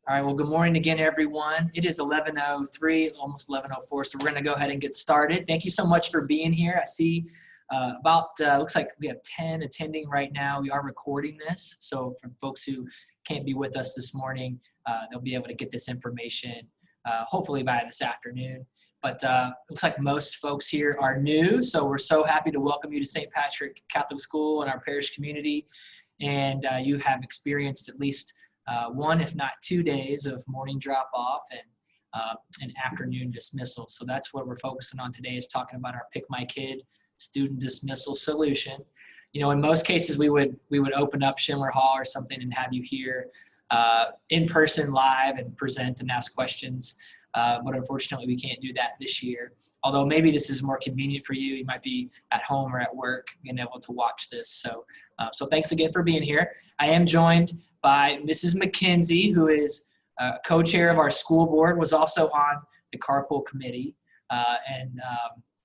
All right, well, good morning again, everyone. It is 11:03, almost 11:04, so we're going to go ahead and get started. Thank you so much for being here. I see looks like we have 10 attending right now. We are recording this, so for folks who can't be with us this morning, they'll be able to get this information hopefully by this afternoon. But looks like most folks here are new, so we're so happy to welcome you to St. Patrick Catholic School in our parish community, and you have experienced at least one, if not 2 days of morning drop-off and an afternoon dismissal. So that's what we're focusing on today, is talking about our PikMyKid student dismissal solution. You know, in most cases, we would open up Schindler Hall or something and have you here in person live and present and ask questions. But unfortunately, we can't do that this year. Although maybe this is more convenient for you. You might be at home or at work being able to watch this. So thanks again for being here. I am joined by Mrs. McKenzie, who is co-chair of our school board, was also on the carpool committee, and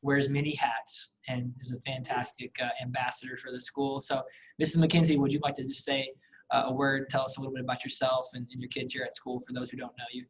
wears many hats and is a fantastic ambassador for the school. So Mrs. McKenzie, would you like to just say a word, tell us a little bit about yourself and your kids here at school for those who don't know you?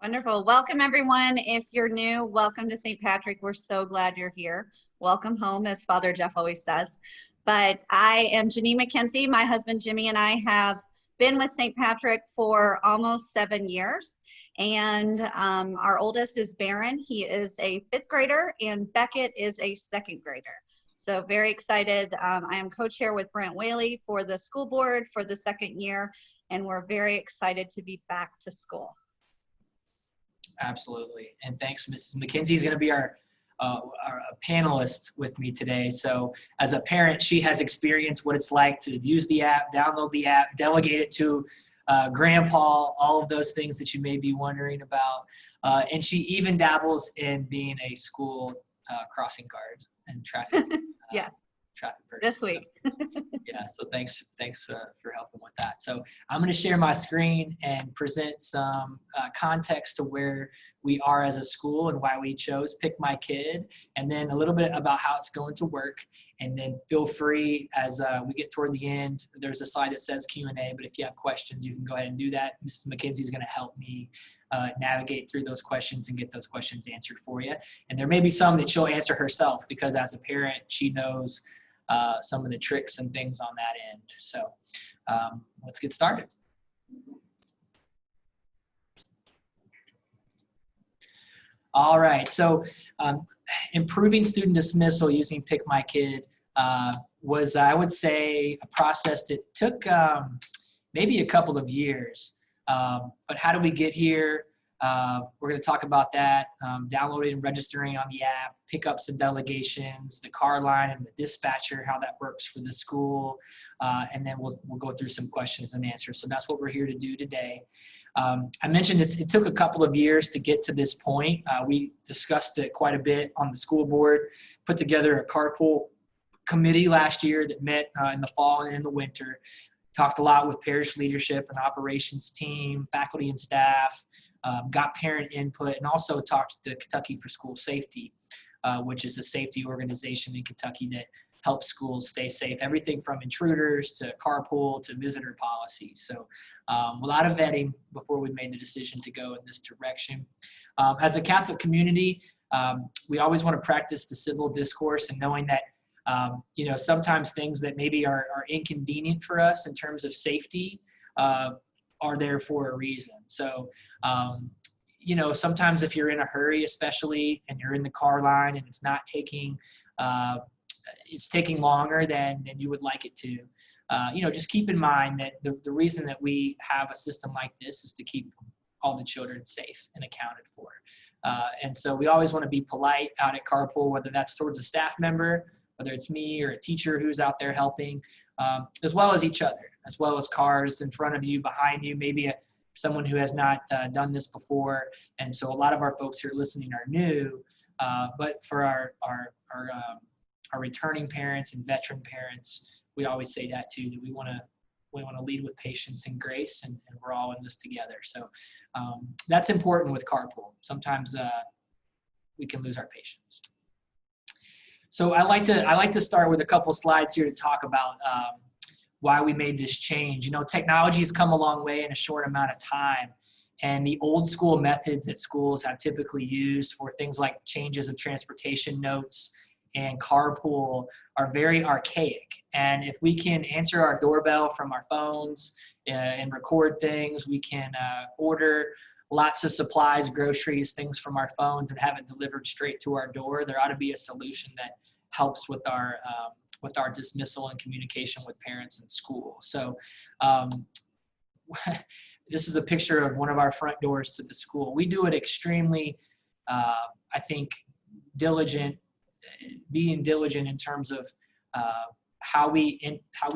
Wonderful. Welcome, everyone. If you're new, welcome to St. Patrick. We're so glad you're here. Welcome home, as Father Jeff always says. But I am Janine McKenzie. My husband, Jimmy, and I have been with St. Patrick for almost 7 years. And our oldest is Barron. He is a 5th grader, and Beckett is a 2nd grader. So very excited. I am co-chair with Brent Whaley for the school board for the 2nd year, and we're very excited to be back to school. Absolutely. And thanks, Mrs. McKenzie is going to be our panelist with me today. So as a parent, she has experienced what it's like to use the app, download the app, delegate it to grandpa, all of those things that you may be wondering about. And she even dabbles in being a school crossing guard and traffic. Yes. Traffic person. This week. Yeah, so thanks for helping with that. So I'm going to share my screen and present some context to where we are as a school and why we chose PikMyKid, and then a little bit about how it's going to work. And then feel free, as we get toward the end, there's a slide that says Q&A, but if you have questions, you can go ahead and do that. Mrs. McKenzie is going to help me navigate through those questions and get those questions answered for you. And there may be some that she'll answer herself, because as a parent, she knows some of the tricks and things on that end. So let's get started. All right, so improving student dismissal using PikMyKid was, I would say, a process that took maybe a couple of years. But how did we get here? We're going to talk about that, downloading and registering on the app, pickups and delegations, the car line and the dispatcher, how that works for the school, and then we'll go through some questions and answers. So that's what we're here to do today. I mentioned it took a couple of years to get to this point. We discussed it quite a bit on the school board, put together a carpool committee last year that met in the fall and in the winter, talked a lot with parish leadership and operations team, faculty and staff, got parent input, and also talked to Kentucky for School Safety, which is a safety organization in Kentucky that helps schools stay safe, everything from intruders to carpool to visitor policies. So a lot of vetting before we made the decision to go in this direction. As a Catholic community, we always want to practice the civil discourse, and knowing that you know, sometimes things that maybe are inconvenient for us in terms of safety are there for a reason. So, you know, sometimes if you're in a hurry, especially, and you're in the car line and it's not taking, it's taking longer than you would like it to, you know, just keep in mind that the reason that we have a system like this is to keep all the children safe and accounted for. And so we always want to be polite out at carpool, whether that's towards a staff member, whether it's me or a teacher who's out there helping, as well as each other, as well as cars in front of you, behind you, maybe someone who has not done this before. And so a lot of our folks here listening are new, but for our returning parents and veteran parents, we always say that too, that we want to lead with patience and grace, and we're all in this together. So that's important with carpool. Sometimes we can lose our patience. So I like to start with a couple slides here to talk about why we made this change. Technology has come a long way in a short amount of time. And the old school methods that schools have typically used for things like changes of transportation notes and carpool are very archaic. And if we can answer our doorbell from our phones and record things, we can order lots of supplies, groceries, things from our phones and have it delivered straight to our door. There ought to be a solution that helps with our dismissal and communication with parents in school. So this is a picture of one of our front doors to the school. We do it extremely, I think, being diligent in terms of how we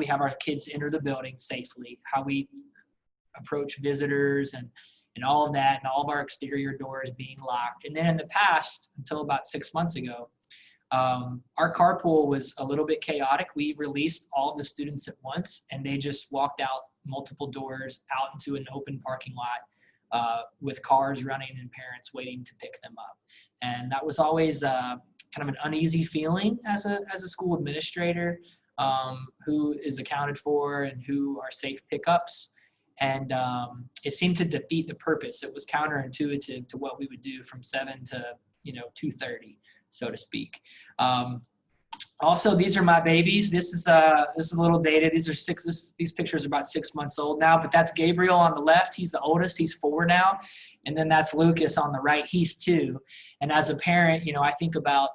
have our kids enter the building safely, how we approach visitors and all of that, and all of our exterior doors being locked. And then in the past, until about 6 months ago, our carpool was a little bit chaotic. We released all of the students at once, and they just walked out multiple doors out into an open parking lot with cars running and parents waiting to pick them up. And that was always kind of an uneasy feeling as a school administrator, who is accounted for and who are safe pickups. And it seemed to defeat the purpose. It was counterintuitive to what we would do from 7 to 2:30, so to speak. Also, these are my babies. This is a little dated. These pictures are about 6 months old now, but that's Gabriel on the left. He's the oldest. He's 4 now. And then that's Lucas on the right. He's 2. And as a parent, I think about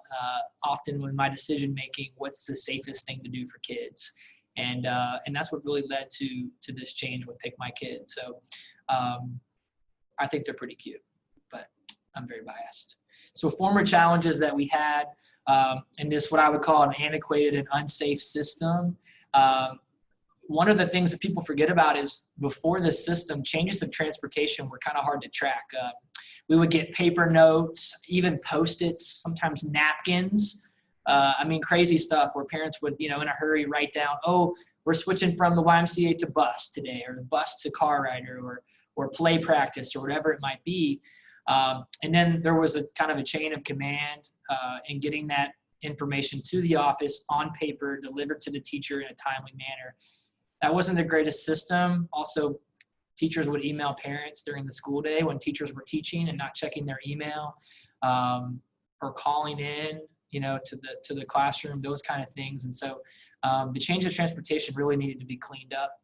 often when my decision making, what's the safest thing to do for kids? And that's what really led to this change with PikMyKid. So I think they're pretty cute, but I'm very biased. So former challenges that we had in this, what I would call an antiquated and unsafe system. One of the things that people forget about is before this system, changes of transportation were kind of hard to track. We would get paper notes, even Post-its, sometimes napkins. Crazy stuff where parents would, in a hurry write down, oh, we're switching from the YMCA to bus today, or the bus to car rider, or play practice, or whatever it might be. And then there was a kind of a chain of command in getting that information to the office on paper, delivered to the teacher in a timely manner. That wasn't the greatest system. Also, teachers would email parents during the school day when teachers were teaching and not checking their email, or calling in, to the classroom, those kind of things. And so the change of transportation really needed to be cleaned up.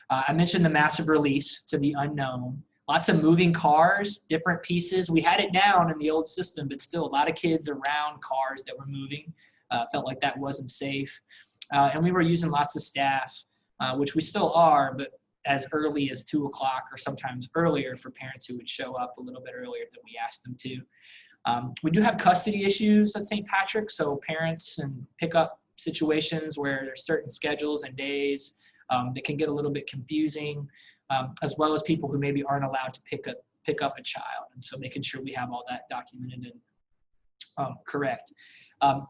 I mentioned the massive release to the unknown. Lots of moving cars, different pieces. We had it down in the old system, but still a lot of kids around cars that were moving. Felt like that wasn't safe. And we were using lots of staff, which we still are, but as early as 2 o'clock or sometimes earlier for parents who would show up a little bit earlier than we asked them to. We do have custody issues at St. Patrick, so parents and pickup situations where there's certain schedules and days that can get a little bit confusing, as well as people who maybe aren't allowed to pick up a child. And so making sure we have all that documented and correct.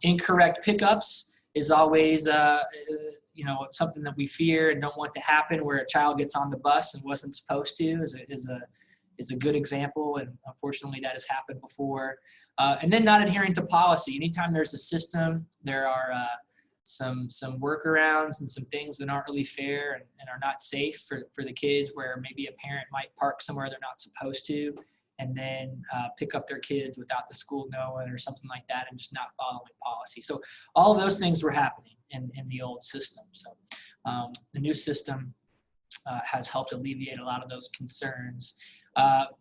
Incorrect pickups is always something that we fear and don't want to happen, where a child gets on the bus and wasn't supposed to is a good example, and unfortunately that has happened before. And then not adhering to policy. Anytime there's a system, there are some workarounds and some things that aren't really fair and are not safe for the kids, where maybe a parent might park somewhere they're not supposed to and then pick up their kids without the school knowing or something like that, and just not following policy. So all of those things were happening in the old system. So the new system has helped alleviate a lot of those concerns.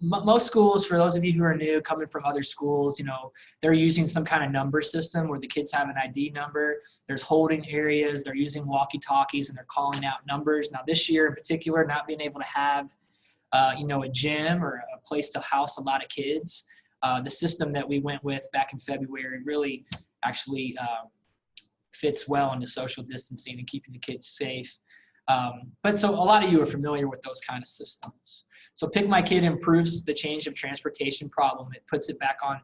Most schools, for those of you who are new, coming from other schools, they're using some kind of number system where the kids have an ID number. There's holding areas. They're using walkie-talkies and they're calling out numbers. Now this year in particular, not being able to have, a gym or a place to house a lot of kids, the system that we went with back in February really actually fits well into social distancing and keeping the kids safe. But so a lot of you are familiar with those kind of systems. So PikMyKid improves the change of transportation problem. It puts it back on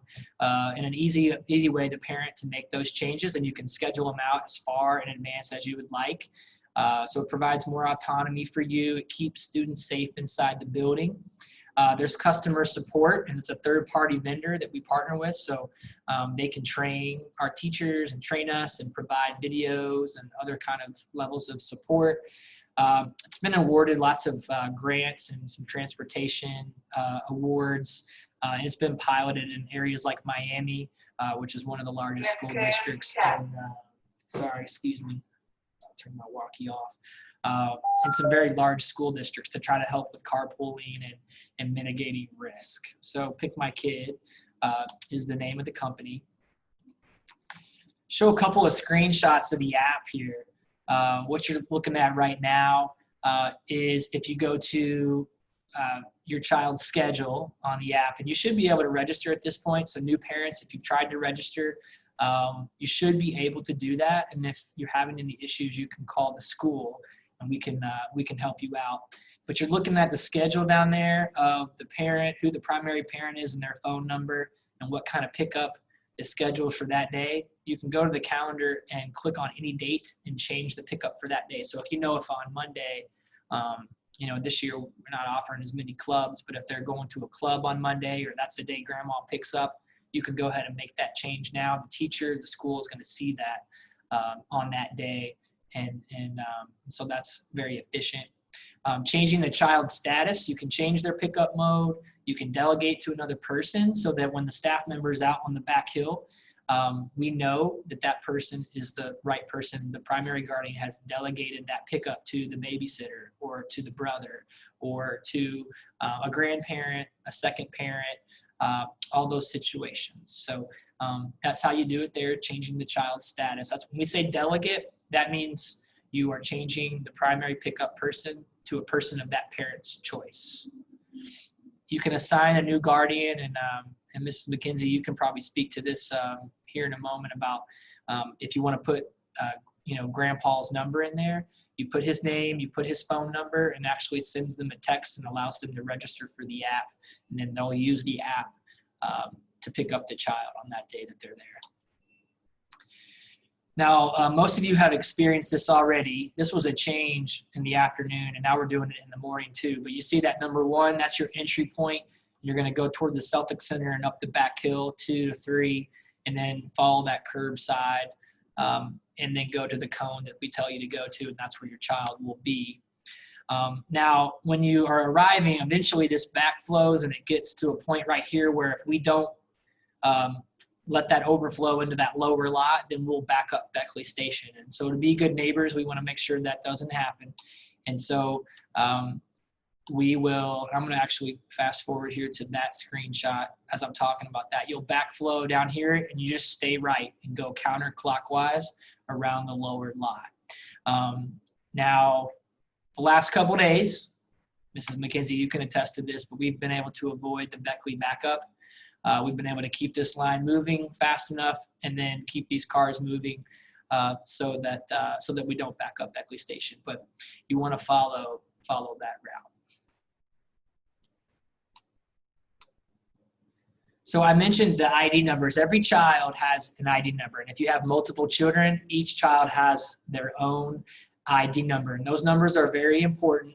in an easy way to parent to make those changes, and you can schedule them out as far in advance as you would like. So it provides more autonomy for you. It keeps students safe inside the building. There's customer support, and it's a third-party vendor that we partner with, so they can train our teachers and train us and provide videos and other kind of levels of support. It's been awarded lots of grants and some transportation awards. And it's been piloted in areas like Miami, which is one of the largest school districts in, sorry, excuse me, I'll turn my walkie off. In some very large school districts to try to help with carpooling and mitigating risk. So PikMyKid is the name of the company. Show a couple of screenshots of the app here. What you're looking at right now is if you go to your child's schedule on the app, and you should be able to register at this point. So new parents, if you've tried to register, you should be able to do that. And if you're having any issues, you can call the school and we can help you out. But you're looking at the schedule down there of the parent, who the primary parent is and their phone number, and what kind of pickup is scheduled for that day. You can go to the calendar and click on any date and change the pickup for that day. So if on Monday, this year we're not offering as many clubs, but if they're going to a club on Monday or that's the day grandma picks up, you can go ahead and make that change now. The teacher, the school is going to see that on that day. And so that's very efficient. Changing the child's status, you can change their pickup mode. You can delegate to another person so that when the staff member is out on the back hill, we know that person is the right person. The primary guardian has delegated that pickup to the babysitter or to the brother or to a grandparent, a second parent, all those situations. So that's how you do it there, changing the child's status. That's when we say delegate, that means you are changing the primary pickup person to a person of that parent's choice. You can assign a new guardian, and Mrs. McKenzie, you can probably speak to this here in a moment about if you want to put grandpa's number in there. You put his name, you put his phone number, and actually sends them a text and allows them to register for the app, and then they'll use the app to pick up the child on that day that they're there. Now, most of you have experienced this already. This was a change in the afternoon, and now we're doing it in the morning too. But you see that number 1, that's your entry point. You're going to go toward the Celtic Center and up the back hill, 2 to 3, and then follow that curbside, and then go to the cone that we tell you to go to, and that's where your child will be. Now, when you are arriving, eventually this backflows, and it gets to a point right here where if we don't let that overflow into that lower lot, then we'll back up Beckley Station. And so to be good neighbors, we want to make sure that doesn't happen. And so we will, I'm going to actually fast forward here to that screenshot as I'm talking about that. You'll backflow down here and you just stay right and go counterclockwise around the lower lot. Now, the last couple days, Mrs. McKenzie, you can attest to this, but we've been able to avoid the Beckley backup. We've been able to keep this line moving fast enough and then keep these cars moving so that we don't back up Beckley Station. But you want to follow that route. So I mentioned the ID numbers. Every child has an ID number. And if you have multiple children, each child has their own ID number. And those numbers are very important.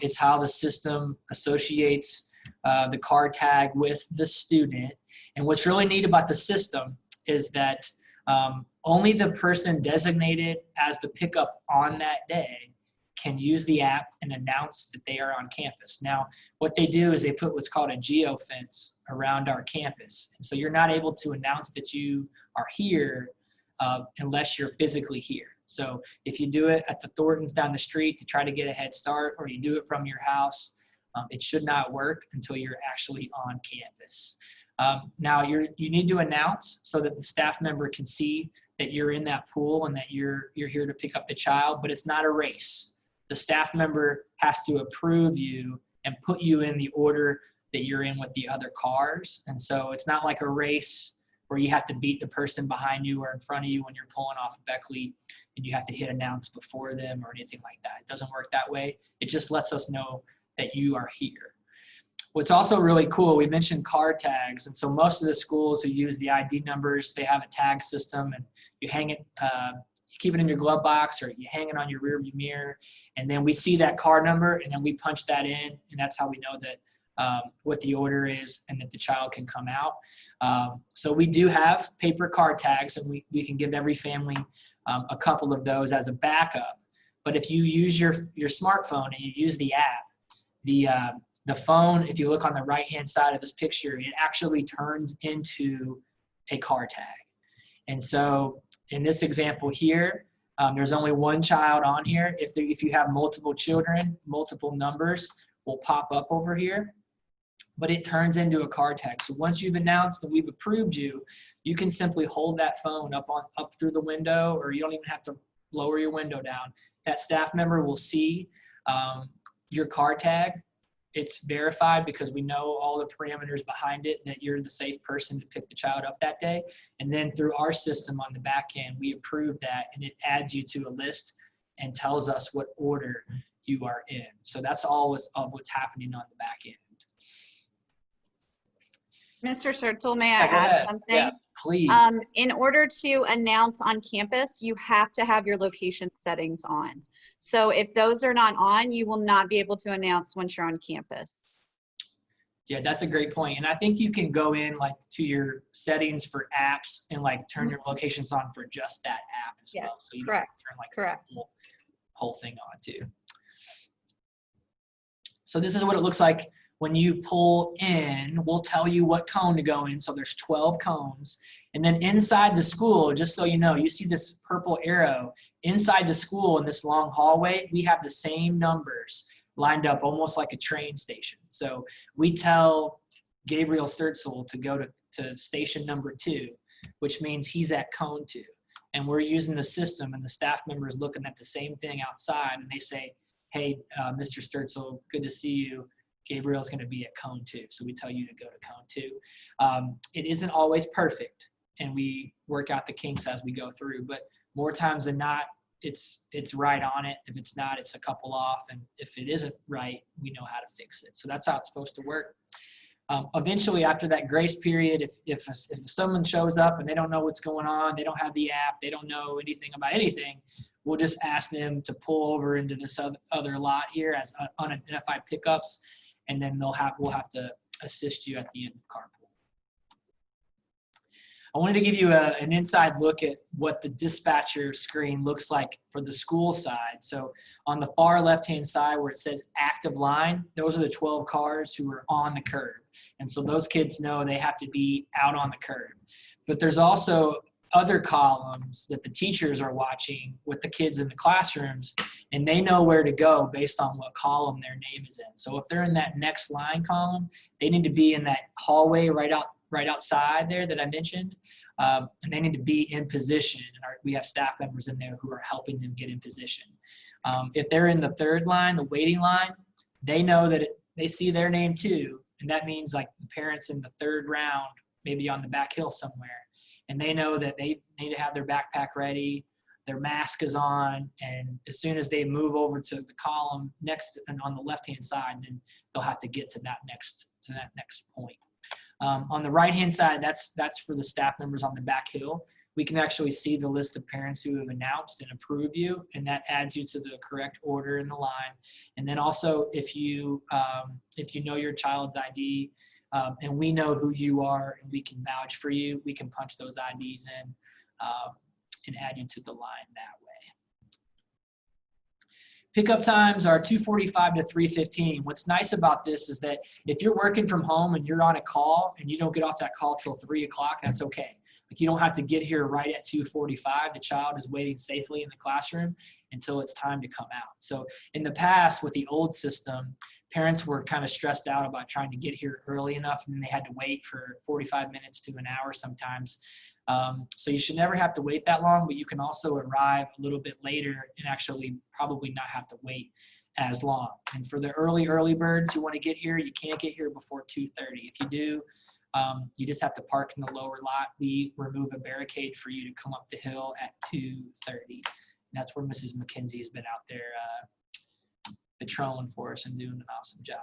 It's how the system associates the car tag with the student. And what's really neat about the system is that only the person designated as the pickup on that day can use the app and announce that they are on campus. Now, what they do is they put what's called a geofence around our campus. And so you're not able to announce that you are here unless you're physically here. So if you do it at the Thorntons down the street to try to get a head start, or you do it from your house, it should not work until you're actually on campus. Now you need to announce so that the staff member can see that you're in that pool and that you're here to pick up the child, but it's not a race. The staff member has to approve you and put you in the order that you're in with the other cars. And so it's not like a race where you have to beat the person behind you or in front of you when you're pulling off of Beckley and you have to hit announce before them or anything like that. It doesn't work that way. It just lets us know that you are here. What's also really cool, we mentioned car tags. And so most of the schools who use the ID numbers, they have a tag system, and you hang it, you keep it in your glove box or you hang it on your rear view mirror. And then we see that car number and then we punch that in, and that's how we know that what the order is and that the child can come out. So we do have paper car tags, and we can give every family a couple of those as a backup. But if you use your smartphone and you use the app, the phone, if you look on the right-hand side of this picture, it actually turns into a car tag. And so in this example here, there's only one child on here. If you have multiple children, multiple numbers will pop up over here, but it turns into a car tag. So once you've announced that we've approved you, you can simply hold that phone up through the window, or you don't even have to lower your window down. That staff member will see your car tag. It's verified because we know all the parameters behind it, that you're the safe person to pick the child up that day. And then through our system on the back end, we approve that, and it adds you to a list and tells us what order you are in. So that's all of what's happening on the back end. Mr. Sturtzel, may I Go add ahead. something? Yeah, please. In order to announce on campus, you have to have your location settings on. So if those are not on, you will not be able to announce once you're on campus. Yeah, that's a great point. And I think you can go in like to your settings for apps and like turn your locations on for just that app as well. So you correct. Turn like Correct. the whole thing on too. So this is what it looks like when you pull in. We'll tell you what cone to go in. So there's 12 cones. And then inside the school, just so you know, you see this purple arrow. Inside the school in this long hallway, we have the same numbers lined up almost like a train station. So we tell Gabriel Sturtzel to go to station number 2, which means he's at cone 2. And we're using the system, and the staff member is looking at the same thing outside, and they say, hey, Mr. Sturtzel, good to see you. Gabriel's going to be at cone 2. So we tell you to go to cone 2. It isn't always perfect, and we work out the kinks as we go through, but more times than not, it's right on it. If it's not, it's a couple off. And if it isn't right, we know how to fix it. So that's how it's supposed to work. Eventually, after that grace period, if someone shows up and they don't know what's going on, they don't have the app, they don't know anything about anything, we'll just ask them to pull over into this other lot here as unidentified pickups, and then we'll have to assist you at the end of carpool. I wanted to give you an inside look at what the dispatcher screen looks like for the school side. So on the far left-hand side where it says active line, those are the 12 cars who are on the curb. And so those kids know they have to be out on the curb. But there's also other columns that the teachers are watching with the kids in the classrooms, and they know where to go based on what column their name is in. So if they're in that next line column, they need to be in that hallway right outside there that I mentioned, and they need to be in position. And we have staff members in there who are helping them get in position. If they're in the third line, the waiting line, they know that they see their name too, and that means like the parents in the third round, maybe on the back hill somewhere, and they know that they need to have their backpack ready, their mask is on, and as soon as they move over to the column next and on the left-hand side, then they'll have to get to that next point. On the right-hand side, that's for the staff members on the back hill. We can actually see the list of parents who have announced and approved you, and that adds you to the correct order in the line. And then also, if you know your child's ID, and we know who you are, and we can vouch for you, we can punch those IDs in and add you to the line that way. Pickup times are 2:45 to 3:15. What's nice about this is that if you're working from home and you're on a call and you don't get off that call till 3 o'clock, that's okay. Like, you don't have to get here right at 2:45. The child is waiting safely in the classroom until it's time to come out. So in the past, with the old system, parents were kind of stressed out about trying to get here early enough, and then they had to wait for 45 minutes to an hour sometimes. So you should never have to wait that long, but you can also arrive a little bit later and actually probably not have to wait as long. And for the early birds who want to get here, you can't get here before 2:30. If you do, you just have to park in the lower lot. We remove a barricade for you to come up the hill at 2:30. And that's where Mrs. McKenzie has been out there patrolling for us and doing an awesome job.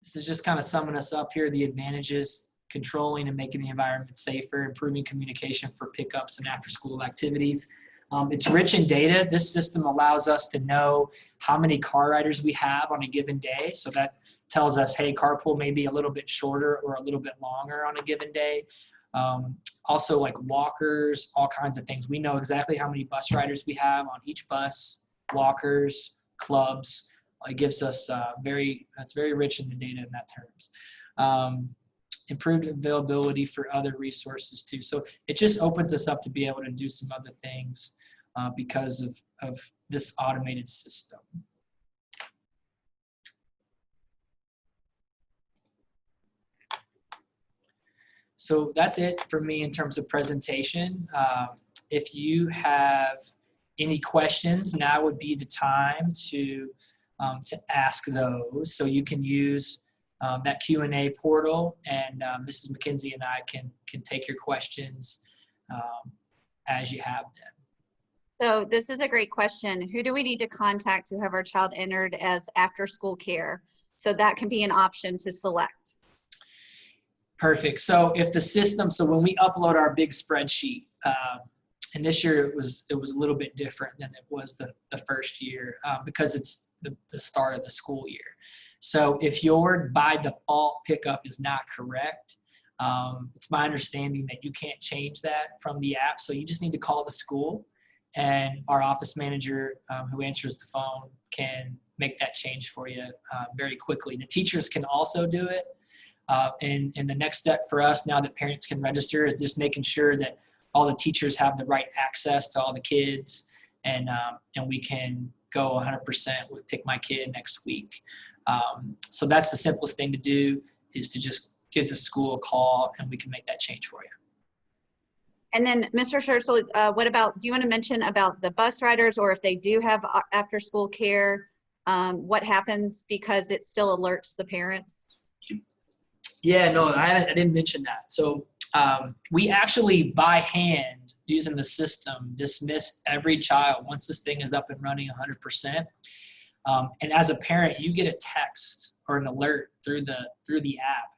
This is just kind of summing us up here, the advantages: controlling and making the environment safer, improving communication for pickups and after-school activities. It's rich in data. This system allows us to know how many car riders we have on a given day. So that tells us, hey, carpool may be a little bit shorter or a little bit longer on a given day. Also like walkers, all kinds of things. We know exactly how many bus riders we have on each bus, walkers, clubs. It gives us it's very rich in the data in that terms. Improved availability for other resources too. So it just opens us up to be able to do some other things because of this automated system. So that's it for me in terms of presentation. If you have any questions, now would be the time to ask those. So you can use that Q&A portal, and Mrs. McKenzie and I can take your questions as you have them. So this is a great question. Who do we need to contact to have our child entered as after-school care? So that can be an option to select. Perfect. So if the system, so when we upload our big spreadsheet, and this year it was a little bit different than it was the first year because it's the start of the school year. So if your by default pickup is not correct, it's my understanding that you can't change that from the app. So you just need to call the school, and our office manager who answers the phone can make that change for you very quickly. The teachers can also do it. And the next step for us now that parents can register is just making sure that all the teachers have the right access to all the kids, and we can go 100% with PikMyKid next week. So that's the simplest thing to do, is to just give the school a call and we can make that change for you. And then Mr. Scherzel, what about, do you want to mention about the bus riders, or if they do have after school care, what happens because it still alerts the parents? Yeah, no, I didn't mention that. So we actually by hand, using the system, dismiss every child once this thing is up and running 100%. And as a parent, you get a text or an alert through the app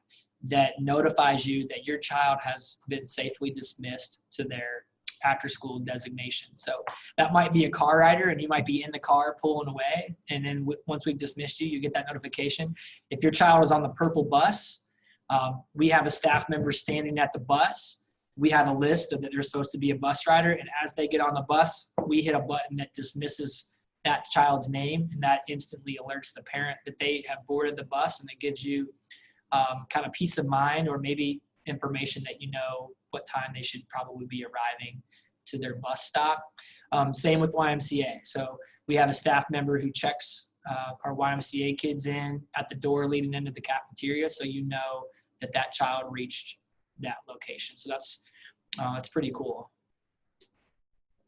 that notifies you that your child has been safely dismissed to their after school designation. So that might be a car rider, and you might be in the car pulling away, and then once we've dismissed you, you get that notification. If your child is on the purple bus, we have a staff member standing at the bus. We have a list of that they're supposed to be a bus rider, and as they get on the bus, we hit a button that dismisses that child's name, and that instantly alerts the parent that they have boarded the bus, and it gives you kind of peace of mind, or maybe information that you know what time they should probably be arriving to their bus stop. Same with YMCA. So we have a staff member who checks our YMCA kids in at the door leading into the cafeteria, so you know that that child reached that location. So that's pretty cool.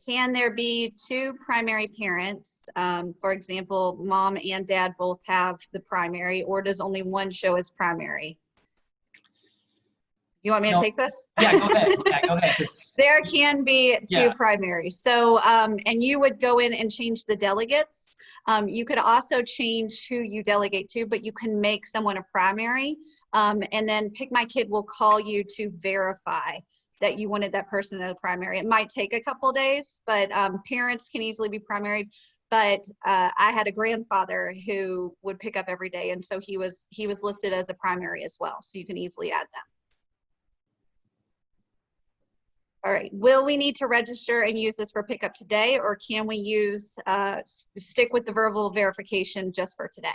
Can there be two primary parents? For example, mom and dad both have the primary, or does only one show as primary? You want me to take this? Yeah, go ahead. Yeah, go ahead. There can be two primaries. So, and you would go in and change the delegates. You could also change who you delegate to, but you can make someone a primary. And then PikMyKid will call you to verify that you wanted that person as a primary. It might take a couple days, but parents can easily be primary. But I had a grandfather who would pick up every day, and so he was listed as a primary as well. So you can easily add them. All right, will we need to register and use this for pickup today, or can we use stick with the verbal verification just for today?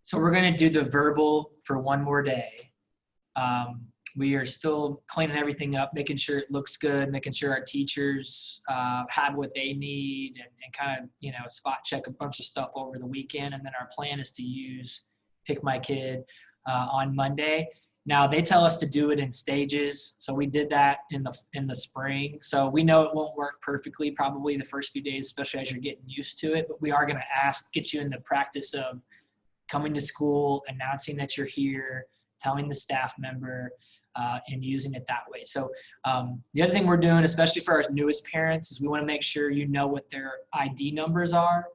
So we're gonna do the verbal for one more day. We are still cleaning everything up, making sure it looks good, making sure our teachers have what they need, and kind of, spot check a bunch of stuff over the weekend. And then our plan is to use PikMyKid on Monday. Now they tell us to do it in stages. So we did that in the spring. So we know it won't work perfectly probably the first few days, especially as you're getting used to it, but we are gonna get you in the practice of coming to school, announcing that you're here, telling the staff member, and using it that way. So the other thing we're doing, especially for our newest parents, is we want to make sure you know what their ID numbers are,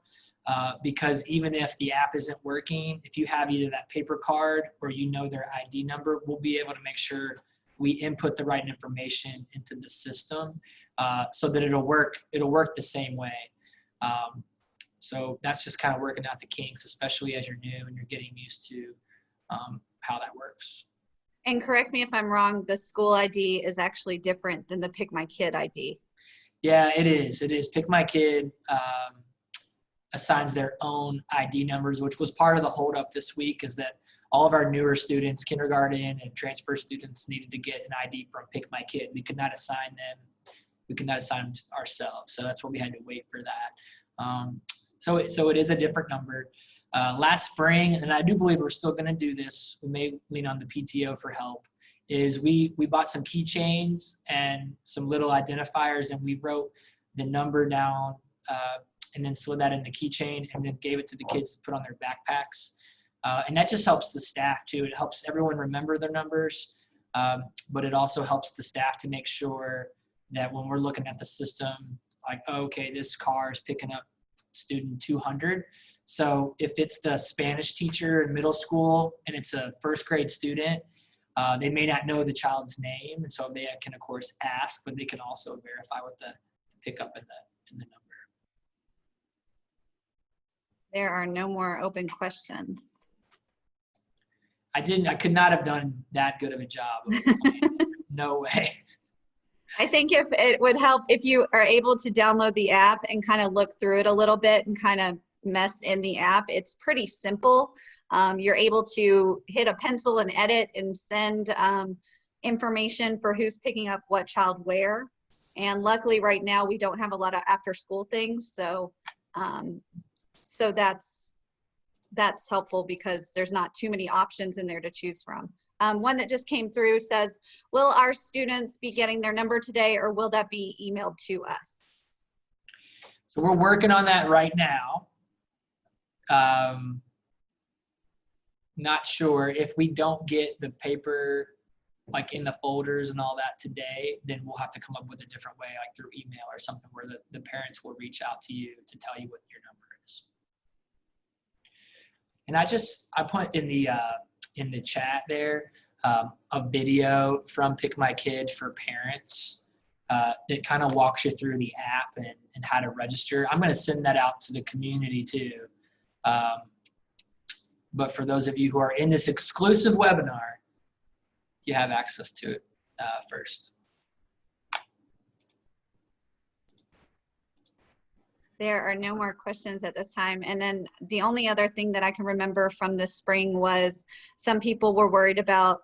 because even if the app isn't working, if you have either that paper card or you know their ID number, we'll be able to make sure we input the right information into the system so that it'll work the same way. So that's just kind of working out the kinks, especially as you're new and you're getting used to how that works. And correct me if I'm wrong, the school ID is actually different than the PikMyKid ID. Yeah, it is. It is. PikMyKid assigns their own ID numbers, which was part of the holdup this week, is that all of our newer students, kindergarten and transfer students, needed to get an ID from PikMyKid. We could not assign them. We could not assign them to ourselves. So that's what we had to wait for that. So it is a different number. Last spring, and I do believe we're still going to do this, we may lean on the PTO for help, is we bought some keychains and some little identifiers, and we wrote the number down and then slid that in the keychain and then gave it to the kids to put on their backpacks. And that just helps the staff too. It helps everyone remember their numbers, but it also helps the staff to make sure that when we're looking at the system, like, oh, okay, this car is picking up student 200. So if it's the Spanish teacher in middle school and it's a first grade student, they may not know the child's name, and so they can of course ask, but they can also verify with the pickup in the number. There are no more open questions. I could not have done that good of a job. No way. I think if it would help if you are able to download the app and kind of look through it a little bit and kind of mess in the app. It's pretty simple. You're able to hit a pencil and edit and send information for who's picking up what child where. And luckily right now we don't have a lot of after school things. So so that's helpful because there's not too many options in there to choose from. One that just came through says, will our students be getting their number today, or will that be emailed to us? So we're working on that right now. Not sure. If we don't get the paper like in the folders and all that today, then we'll have to come up with a different way, like through email or something, where the parents will reach out to you to tell you what your number is. And I put in the chat there a video from PikMyKid for parents that kind of walks you through the app and how to register. I'm going to send that out to the community too. But for those of you who are in this exclusive webinar, you have access to it first. There are no more questions at this time. And then the only other thing that I can remember from this spring was some people were worried about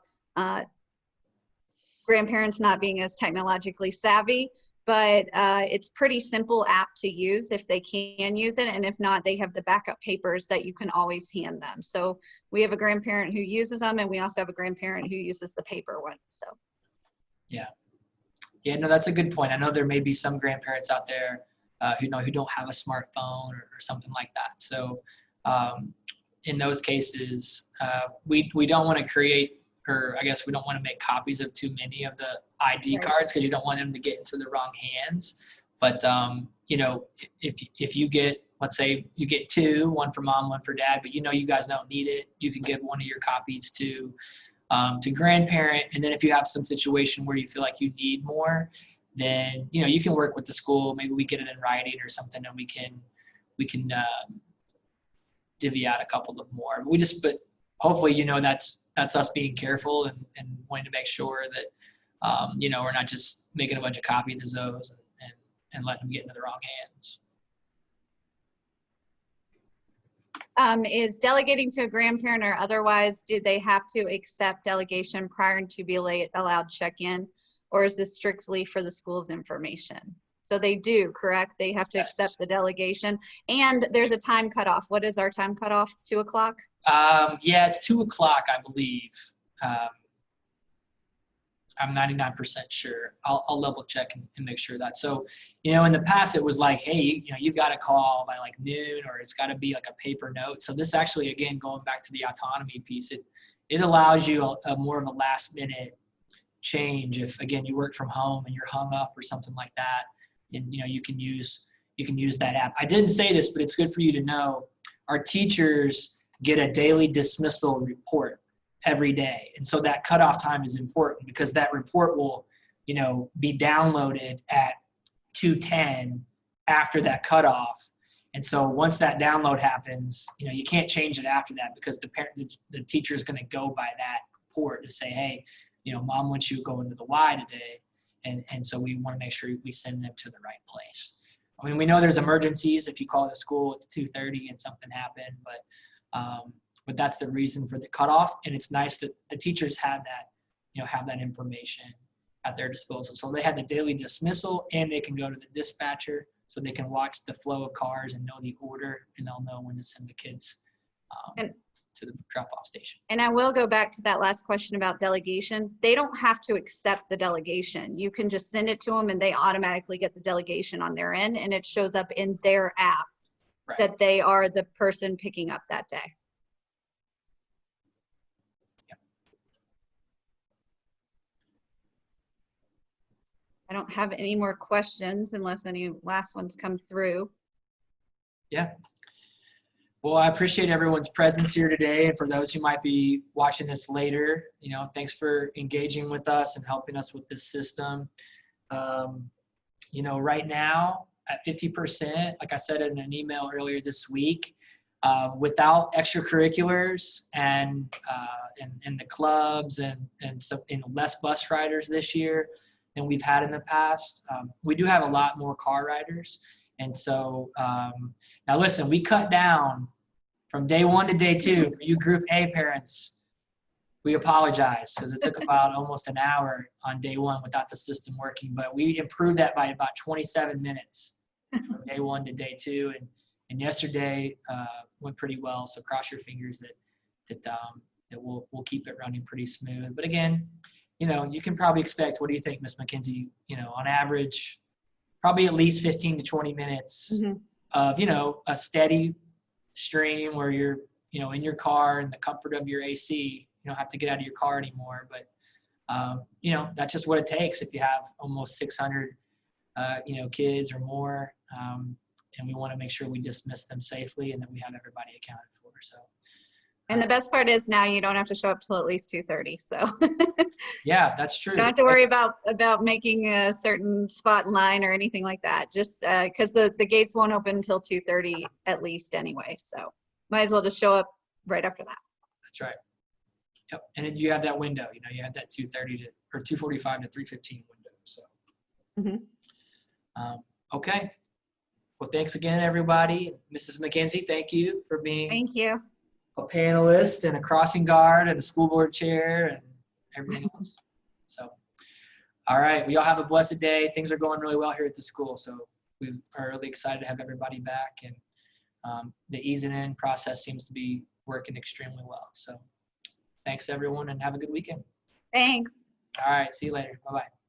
grandparents not being as technologically savvy, but it's pretty simple app to use if they can use it. And if not, they have the backup papers that you can always hand them. So we have a grandparent who uses them, and we also have a grandparent who uses the paper one. So yeah, no, that's a good point. I know there may be some grandparents out there who don't have a smartphone or something like that. So in those cases, we don't want to create, or I guess we don't want to make copies of too many of the ID cards, because you don't want them to get into the wrong hands. But if you get, let's say you get two, one for mom, one for dad, but you guys don't need it, you can give one of your copies to grandparent. And then if you have some situation where you feel like you need more, then you can work with the school. Maybe we get it in writing or something, and we can divvy out a couple of more. But hopefully that's us being careful and wanting to make sure that we're not just making a bunch of copies of those and letting them get into the wrong hands. Is delegating to a grandparent or otherwise, do they have to accept delegation prior to be allowed check-in, or is this strictly for the school's information? So they do, correct? They have to accept the delegation, and there's a time cutoff. What is our time cutoff? 2 o'clock? Yeah, it's 2 o'clock, I believe. I'm 99% sure. I'll double check and make sure that. So, in the past it was like, hey, you've got to call by like noon, or it's got to be like a paper note. So this actually, again, going back to the autonomy piece, it allows you a more of a last minute change. If again, you work from home and you're hung up or something like that, and you can use that app. I didn't say this, but it's good for you to know. Our teachers get a daily dismissal report every day. And so that cutoff time is important, because that report will, be downloaded at 2:10 after that cutoff. And so once that download happens, you can't change it after that, because the teacher is going to go by report to say, hey, mom wants you to go into the Y today. And so we want to make sure we send them to the right place. I mean, we know there's emergencies if you call the school at 2:30 and something happened, but that's the reason for the cutoff. And it's nice that the teachers have that information at their disposal. So they have the daily dismissal, and they can go to the dispatcher so they can watch the flow of cars and know the order, and they'll know when to send the kids to the drop-off station. And I will go back to that last question about delegation. They don't have to accept the delegation. You can just send it to them and they automatically get the delegation on their end, and it shows up in their app that they are the person picking up that day. Yep. I don't have any more questions unless any last ones come through. Yeah. Well, I appreciate everyone's presence here today. And for those who might be watching this later, thanks for engaging with us and helping us with this system. Right now at 50%, like I said in an email earlier this week, without extracurriculars and the clubs and so less bus riders this year than we've had in the past, we do have a lot more car riders. And so now listen, we cut down from day 1 to day 2 for you group A parents. We apologize because it took about almost an hour on day 1 without the system working, but we improved that by about 27 minutes from day 1 to day 2. And yesterday went pretty well. So cross your fingers that we'll keep it running pretty smooth. But again, you can probably expect, what do you think, Ms. McKenzie? On average, probably at least 15 to 20 minutes of, a steady stream where you're, in your car in the comfort of your AC. You don't have to get out of your car anymore. But, that's just what it takes if you have almost 600, kids or more. And we want to make sure we dismiss them safely and that we have everybody accounted for. So. And the best part is now you don't have to show up till at least 2:30. So yeah, that's true. You don't have to worry about making a certain spot in line or anything like that. Just because the gates won't open until 2:30 at least anyway. So might as well just show up right after that. That's right. Yep. And then you have that window. You have that 2:30 or 2:45 to 3:15 window. So. Okay. Well, thanks again, everybody. Mrs. McKenzie, thank you for being. Thank you. A panelist and a crossing guard and a school board chair and everything else. So, all right. We all have a blessed day. Things are going really well here at the school. So we are really excited to have everybody back, and the easing in process seems to be working extremely well. So thanks everyone and have a good weekend. Thanks. All right. See you later. Bye-bye.